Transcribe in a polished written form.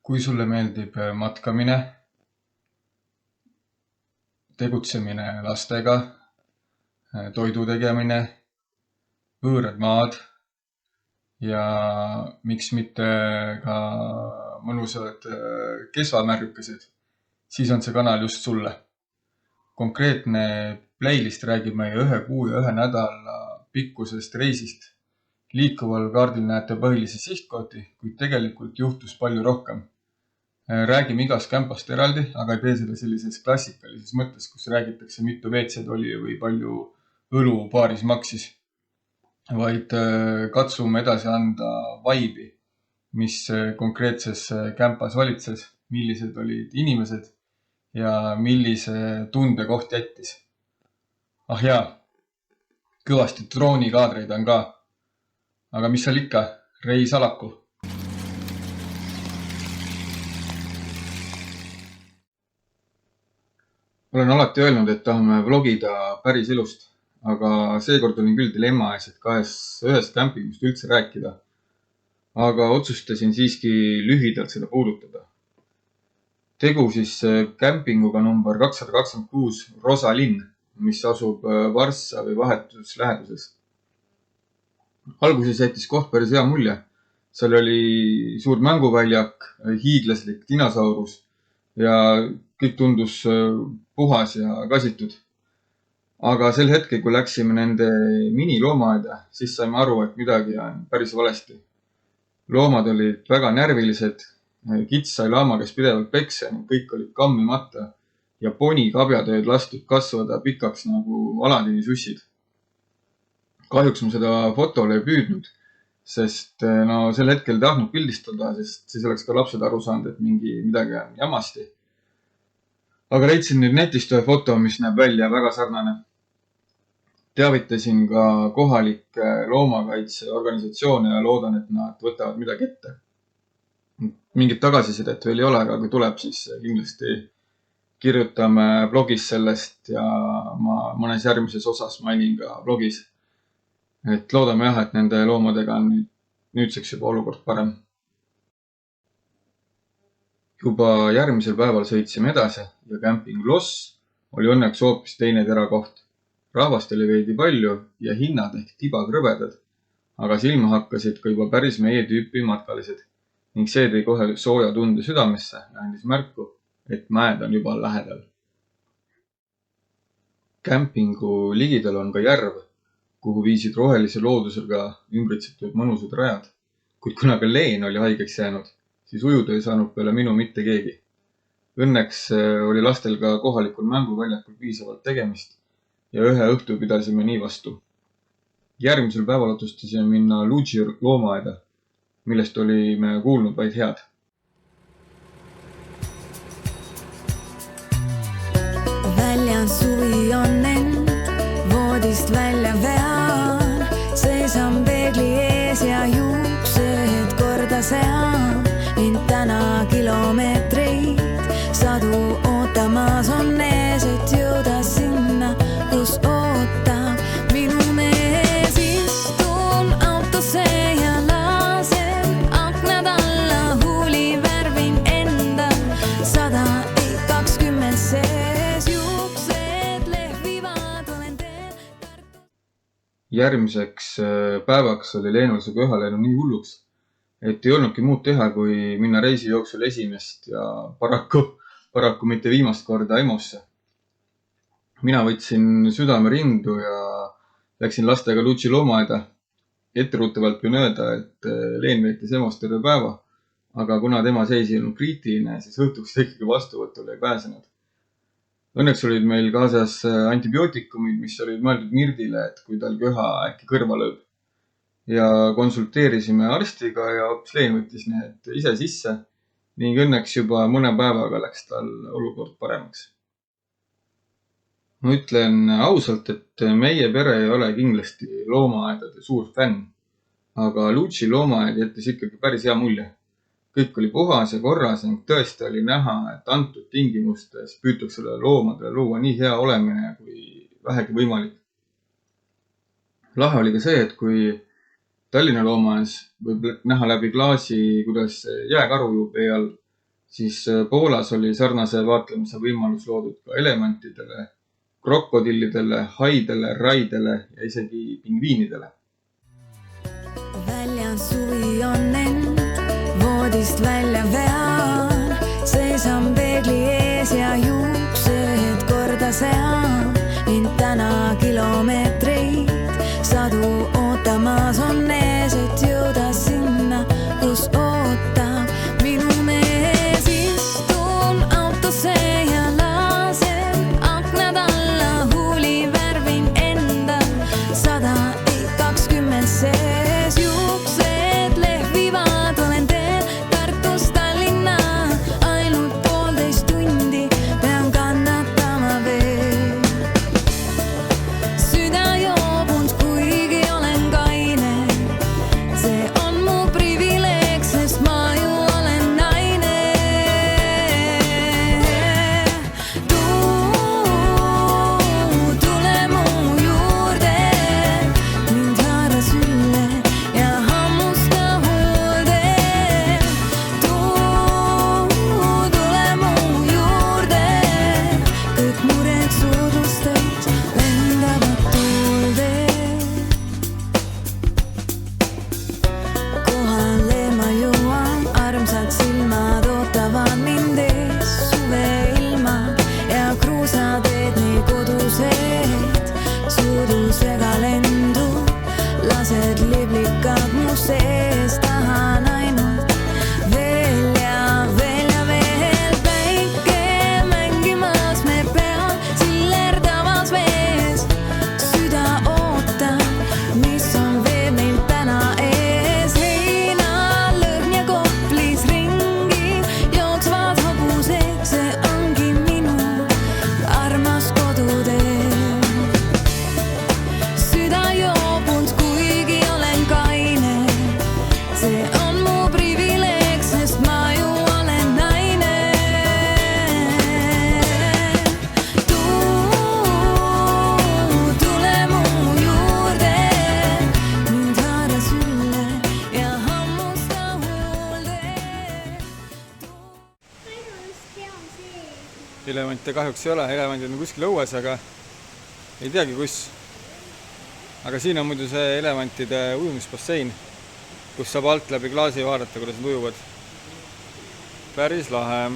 Kui sulle meeldib matkamine, tegutsemine lastega, toidu tegemine, võõrad maad ja miks mitte ka mõnusad kesvamärjukesed, siis on see kanal just sulle. Konkreetne playlist räägib meie 1 kuu ja 1 nädala pikkusest reisist. Liikuval kaardil näete põhilisi sihtkohti, kuid tegelikult juhtus palju rohkem. Räägime igast kämpast eraldi, aga ei tee seda sellises klassikalises mõttes, kus räägitakse mitu WC-d oli või palju õlu paaris maksis. Vaid katsume edasi anda vaibi, mis konkreetses kämpas valitses, millised olid inimesed ja millise tunde koht jättis. Ah jaa, kõvasti droonikaadreid on ka. Aga mis seal ikka, reis alaku. Olen alati öelnud, et tahame vlogida päris elust, aga seekord olin küll dilemma ees, et ühest kämpingust üldse rääkida. Aga otsustasin siiski lühidalt seda puudutada. Tegu siis kämpinguga number 226 Rosalinn, mis asub Varssavi vahetus läheduses. Alguses jättis koht päris hea mulje. Seal oli suur mänguväljak, hiiglaslik dinosaurus ja kõik tundus puhas ja kasitud. Aga sel hetkel, kui läksime nende miniloomaaeda, siis saime aru, et midagi on päris valesti. Loomad olid väga närvilised, kits sai laama käes pidevalt peksa, kõik olid kammimata ja ponikabjad olid lastud kasvada pikaks nagu Aladini sussid. Kahjuks ma seda fotole ei püüdnud, sest sel hetkel ei tahtnud pildistada, sest siis oleks ka lapsed aru saanud, et midagi on jamasti. Aga leidsin nüüd netist ühe foto, mis näeb välja väga sarnane. Teavitasin ka kohalikke loomakaitseorganisatsioone ja loodan, et nad võtavad midagi ette. Mingit tagasisidet veel ei ole, aga kui tuleb, siis kindlasti kirjutame blogis sellest ja ma mõnes järgmises osas mainin ka blogis. Et loodame jah, et nende loomadega on nüüdseks juba olukord parem. Juba järgmisel päeval sõitsime edasi ja camping Loss oli õnneks hoopis teine terakoht. Rahvast oli veidi palju ja hinnad ehk tibakrõbedad, aga silma hakkasid ka juba päris meie tüüpi matkalised ning see tõi kohe sooja tunde südamesse ja andis märku, et mäed on juba lähedal. Campingu ligidal on ka järv, kuhu viisid rohelise loodusega ümbritsetud mõnusad rajad. Kuid kuna ka Leen oli haigeks jäänud, siis ujuda ei saanud peale minu mitte keegi. Õnneks oli lastel ka kohalikul mänguväljakul piisavalt tegemist ja ühe õhtu pidasime nii vastu. Järgmisel päeval otsustasime minna Luigi loomaaeda, millest olime kuulnud vaid head. Väljan suvi on end, voodist välja vean, seisan peegli ees ja juuksed korda sean. Mind täna kilomeetreid, sadu ootamas on ees, et jõuda sinna, kus ootab minu mees. Istun autosse ja lasen aknad alla, huuli värvin enda 120 sees, juuksed lehvivad, olen teel. Järgmiseks päevaks oli Leenulisega üha läinud nii hulluks, et ei olnudki muud teha, kui minna reisi jooksul esimest ja paraku mitte viimast korda EMO-sse. Mina võtsin südame rindu ja läksin lastega Luigi loomaaeda. Etteruttavalt võin öelda, et Leen veetis EMO-s terve päeva, aga kuna tema seis ei olnud kriitiline, siis õhtuks ikkagi vastuvõtule ei pääsenud. Õnneks olid meil kaasas antibiootikumid, mis olid mõeldud Mirdile, et kui tal köha äkki kõrva lööb. Ja konsulteerisime arstiga ja hoopis Leen võttis need ise sisse ning õnneks juba mõne päevaga läks tal olukord paremaks. Ma ütlen ausalt, et meie pere ei ole kindlasti loomaaedade suur fänn, aga Luigi loomaaed jättis ikkagi päris hea mulje. Kõik oli puhas ja korras ning tõesti oli näha, et antud tingimustes püütakse loomadele luua nii hea olemine kui vähegi võimalik. Lahe oli ka see, et kui Tallinna loomaaias võib näha läbi klaasi, kuidas jääkaru juub vee all, siis Poolas oli sarnase vaatlemise võimalus loodud ka elementidele, krokodillidele, haidele, raidele ja isegi pingviinidele. väljas suvi on end voodist välja vean, seisan peegli ees ja juuksed korda sean. Mind täna kilomeetreid sadu ootamas on ees, et jõuda sinna, kus ootab minu mees. Istun autosse ja lasen aknad alla, huuli värvin endal 120 sees. Juuksed lehvivad, olen teel Tartust Tallinna, ainult 1,5 tundi pean kannatama veel. Süda joobunud, kuigi olen kaine, see on mu privileeg, sest ma ju olen naine. Tule mu juurde, mind haara sülle ja hammusta hoolde. Tule mu juurde, kõik mured soodustavad lendavad tuulde. Kohale ma jõuan, armsad silmad ootavad mind ees. Suveilma ja kruusateed nii kodused, suudlusega lendu lased liblikad mu sees. Tahan ainult veel ja veel ja veel. Päike mängimas me peal sillerdavas vees. Süda ootab, mis on veel meil täna ees. Heinalõhn ja Koplis ringi jooksvad hobused, see ongi minu armas kodutee. Süda joobunud, kuigi olen kaine, see on mu privileeg, sest ma ju olen naine. Tule mu juurde, mind haara sülle ja hammusta hoolde. Elevante kahjuks ei ole, elevandid on kuskil õues, aga ei teagi kus. Aga siin on muidu see elevantide ujumisbassein, kus saab alt läbi klaasi vaadata, kuidas nad ujuvad. Päris lahe.